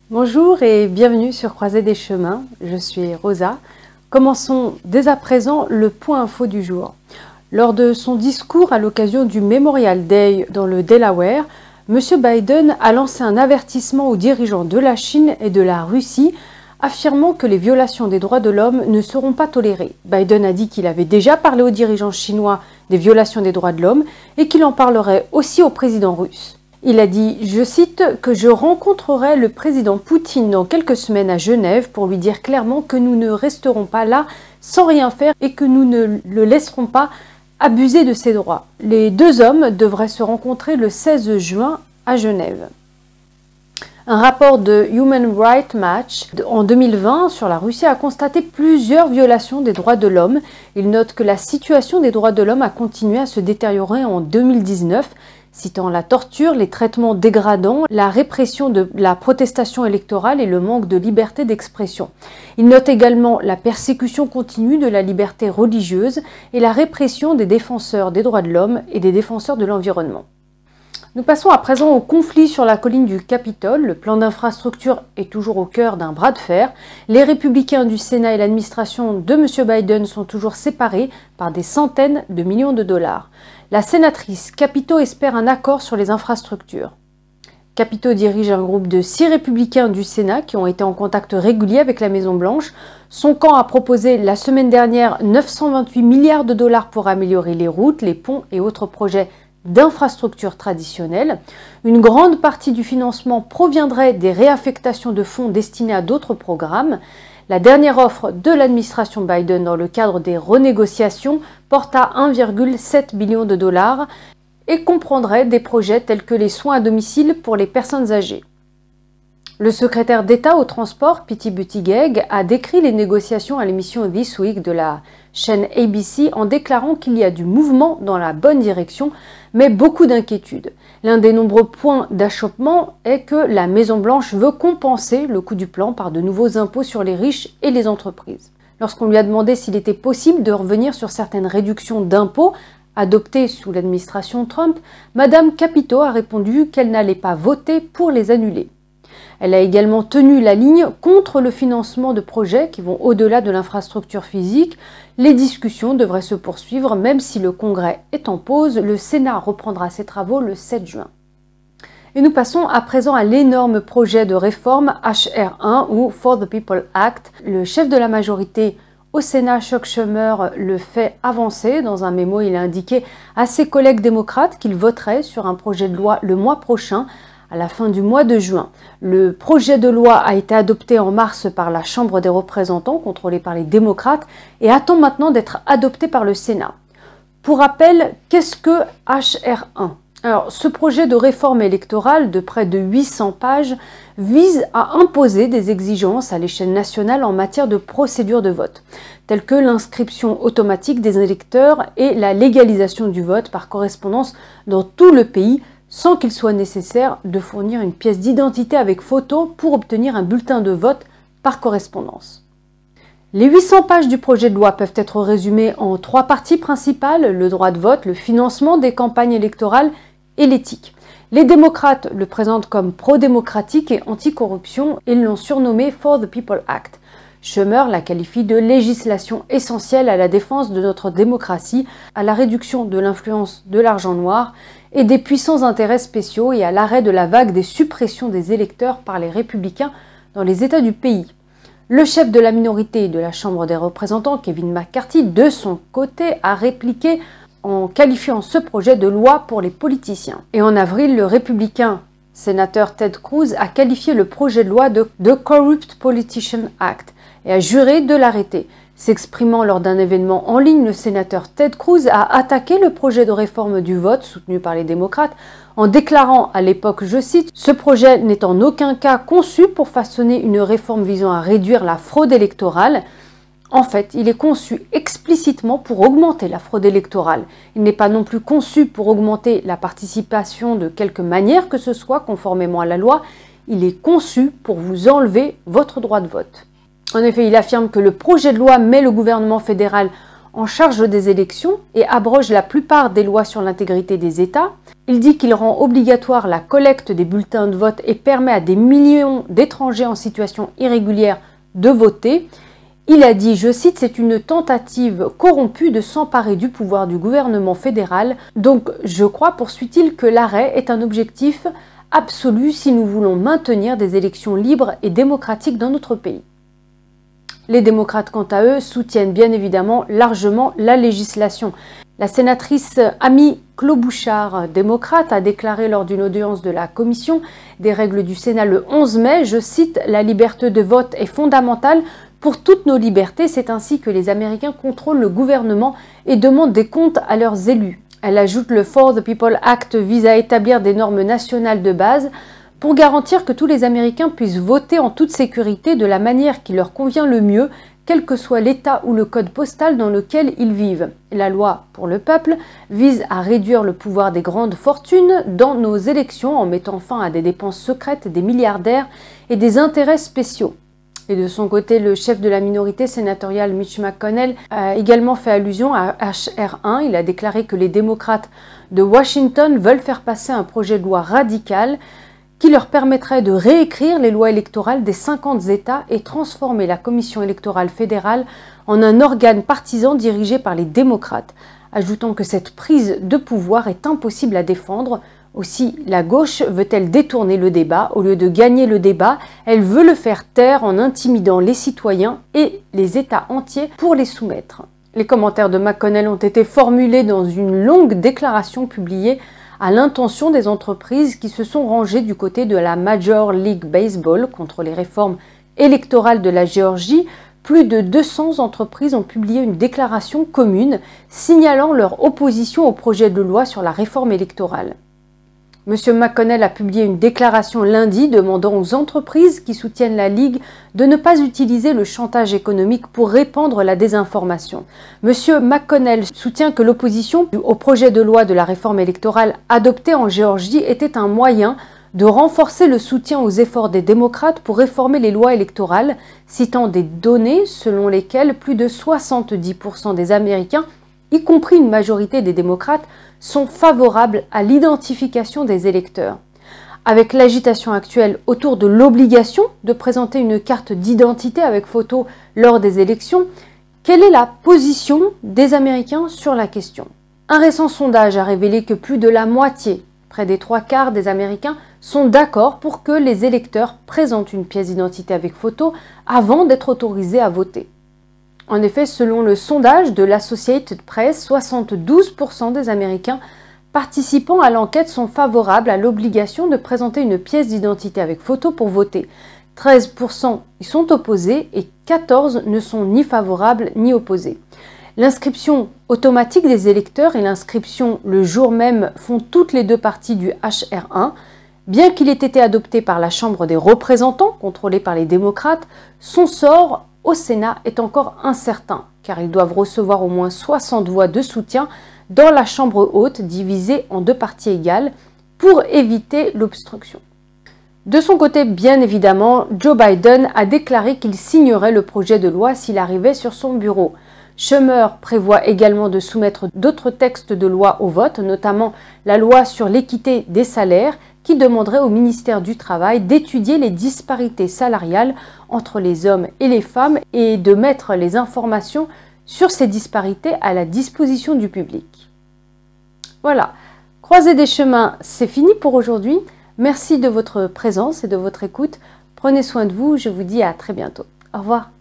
Bonjour et bienvenue sur Croisée des chemins, je suis Rosa. Commençons dès à présent le point info du jour. Lors de son discours à l'occasion du Memorial Day dans le Delaware, M. Biden a lancé un avertissement aux dirigeants de la Chine et de la Russie, affirmant que les violations des droits de l'homme ne seront pas tolérées. Biden a dit qu'il avait déjà parlé aux dirigeants chinois des violations des droits de l'homme et qu'il en parlerait aussi au président russe. Il a dit, je cite, que je rencontrerai le président Poutine dans quelques semaines à Genève pour lui dire clairement que nous ne resterons pas là sans rien faire et que nous ne le laisserons pas abuser de ses droits. Les deux hommes devraient se rencontrer le 16 juin à Genève. Un rapport de Human Rights Watch en 2020 sur la Russie a constaté plusieurs violations des droits de l'homme. Il note que la situation des droits de l'homme a continué à se détériorer en 2019, citant la torture, les traitements dégradants, la répression de la protestation électorale et le manque de liberté d'expression. Il note également la persécution continue de la liberté religieuse et la répression des défenseurs des droits de l'homme et des défenseurs de l'environnement. Nous passons à présent au conflit sur la colline du Capitole. Le plan d'infrastructure est toujours au cœur d'un bras de fer. Les républicains du Sénat et l'administration de M. Biden sont toujours séparés par des centaines de millions de dollars. La sénatrice Capito espère un accord sur les infrastructures. Capito dirige un groupe de 6 républicains du Sénat qui ont été en contact régulier avec la Maison-Blanche. Son camp a proposé la semaine dernière 928 milliards de dollars pour améliorer les routes, les ponts et autres projets d'infrastructures traditionnelles. Une grande partie du financement proviendrait des réaffectations de fonds destinés à d'autres programmes. La dernière offre de l'administration Biden dans le cadre des renégociations porte à 1,7 billion de dollars et comprendrait des projets tels que les soins à domicile pour les personnes âgées. Le secrétaire d'État au transport, Pete Buttigieg, a décrit les négociations à l'émission This Week de la chaîne ABC en déclarant qu'il y a du mouvement dans la bonne direction, mais beaucoup d'inquiétudes. L'un des nombreux points d'achoppement est que la Maison-Blanche veut compenser le coût du plan par de nouveaux impôts sur les riches et les entreprises. Lorsqu'on lui a demandé s'il était possible de revenir sur certaines réductions d'impôts adoptées sous l'administration Trump, Madame Capito a répondu qu'elle n'allait pas voter pour les annuler. Elle a également tenu la ligne contre le financement de projets qui vont au-delà de l'infrastructure physique. Les discussions devraient se poursuivre même si le Congrès est en pause. Le Sénat reprendra ses travaux le 7 juin. Et nous passons à présent à l'énorme projet de réforme HR1 ou For the People Act. Le chef de la majorité au Sénat, Chuck Schumer, le fait avancer. Dans un mémo, il a indiqué à ses collègues démocrates qu'il voterait sur un projet de loi le mois prochain, à la fin du mois de juin. Le projet de loi a été adopté en mars par la Chambre des représentants, contrôlée par les démocrates, et attend maintenant d'être adopté par le Sénat. Pour rappel, qu'est-ce que HR1 ? Alors, ce projet de réforme électorale de près de 800 pages vise à imposer des exigences à l'échelle nationale en matière de procédure de vote, telles que l'inscription automatique des électeurs et la légalisation du vote par correspondance dans tout le pays, sans qu'il soit nécessaire de fournir une pièce d'identité avec photo pour obtenir un bulletin de vote par correspondance. Les 800 pages du projet de loi peuvent être résumées en 3 parties principales, le droit de vote, le financement des campagnes électorales et l'éthique. Les démocrates le présentent comme pro-démocratique et anti-corruption et l'ont surnommé For the People Act. Schumer la qualifie de législation essentielle à la défense de notre démocratie, à la réduction de l'influence de l'argent noir et des puissants intérêts spéciaux et à l'arrêt de la vague des suppressions des électeurs par les républicains dans les États du pays. Le chef de la minorité de la Chambre des représentants, Kevin McCarthy, de son côté, a répliqué en qualifiant ce projet de loi pour les politiciens. Et en avril, le républicain sénateur Ted Cruz a qualifié le projet de loi de Corrupt Politician Act et a juré de l'arrêter. S'exprimant lors d'un événement en ligne, le sénateur Ted Cruz a attaqué le projet de réforme du vote soutenu par les démocrates en déclarant à l'époque, je cite, « Ce projet n'est en aucun cas conçu pour façonner une réforme visant à réduire la fraude électorale. En fait, il est conçu explicitement pour augmenter la fraude électorale. Il n'est pas non plus conçu pour augmenter la participation de quelque manière que ce soit conformément à la loi. Il est conçu pour vous enlever votre droit de vote. » En effet, il affirme que le projet de loi met le gouvernement fédéral en charge des élections et abroge la plupart des lois sur l'intégrité des États. Il dit qu'il rend obligatoire la collecte des bulletins de vote et permet à des millions d'étrangers en situation irrégulière de voter. Il a dit, je cite, « C'est une tentative corrompue de s'emparer du pouvoir du gouvernement fédéral. Donc, je crois, poursuit-il, que l'arrêt est un objectif absolu si nous voulons maintenir des élections libres et démocratiques dans notre pays. » Les démocrates, quant à eux, soutiennent bien évidemment largement la législation. La sénatrice Amy Klobuchar, démocrate, a déclaré lors d'une audience de la Commission des règles du Sénat le 11 mai, je cite, « La liberté de vote est fondamentale pour toutes nos libertés, c'est ainsi que les Américains contrôlent le gouvernement et demandent des comptes à leurs élus. » Elle ajoute, le For the People Act vise à établir des normes nationales de base pour garantir que tous les Américains puissent voter en toute sécurité de la manière qui leur convient le mieux, quel que soit l'État ou le code postal dans lequel ils vivent. La loi pour le peuple vise à réduire le pouvoir des grandes fortunes dans nos élections en mettant fin à des dépenses secrètes des milliardaires et des intérêts spéciaux. Et de son côté, le chef de la minorité sénatoriale Mitch McConnell a également fait allusion à HR1. Il a déclaré que les démocrates de Washington veulent faire passer un projet de loi radical qui leur permettrait de réécrire les lois électorales des 50 États et transformer la Commission électorale fédérale en un organe partisan dirigé par les démocrates, ajoutant que cette prise de pouvoir est impossible à défendre. Aussi, la gauche veut-elle détourner le débat? Au lieu de gagner le débat, elle veut le faire taire en intimidant les citoyens et les États entiers pour les soumettre. Les commentaires de McConnell ont été formulés dans une longue déclaration publiée à l'intention des entreprises qui se sont rangées du côté de la Major League Baseball contre les réformes électorales de la Géorgie. Plus de 200 entreprises ont publié une déclaration commune signalant leur opposition au projet de loi sur la réforme électorale. M. McConnell a publié une déclaration lundi demandant aux entreprises qui soutiennent la Ligue de ne pas utiliser le chantage économique pour répandre la désinformation. M. McConnell soutient que l'opposition au projet de loi de la réforme électorale adopté en Géorgie était un moyen de renforcer le soutien aux efforts des démocrates pour réformer les lois électorales, citant des données selon lesquelles plus de 70% des Américains, y compris une majorité des démocrates, sont favorables à l'identification des électeurs. Avec l'agitation actuelle autour de l'obligation de présenter une carte d'identité avec photo lors des élections, quelle est la position des Américains sur la question? Un récent sondage a révélé que plus de la moitié, près des 3/4 des Américains, sont d'accord pour que les électeurs présentent une pièce d'identité avec photo avant d'être autorisés à voter. En effet, selon le sondage de l'Associated Press, 72% des Américains participant à l'enquête sont favorables à l'obligation de présenter une pièce d'identité avec photo pour voter. 13% y sont opposés et 14% ne sont ni favorables ni opposés. L'inscription automatique des électeurs et l'inscription le jour même font toutes les deux parties du HR1. Bien qu'il ait été adopté par la Chambre des représentants, contrôlée par les démocrates, son sort au Sénat est encore incertain, car ils doivent recevoir au moins 60 voix de soutien dans la Chambre haute, divisée en deux parties égales, pour éviter l'obstruction. De son côté, bien évidemment, Joe Biden a déclaré qu'il signerait le projet de loi s'il arrivait sur son bureau. Schumer prévoit également de soumettre d'autres textes de loi au vote, notamment la loi sur l'équité des salaires, qui demanderait au ministère du Travail d'étudier les disparités salariales entre les hommes et les femmes et de mettre les informations sur ces disparités à la disposition du public. Voilà, Croisée des chemins, c'est fini pour aujourd'hui. Merci de votre présence et de votre écoute. Prenez soin de vous, je vous dis à très bientôt. Au revoir.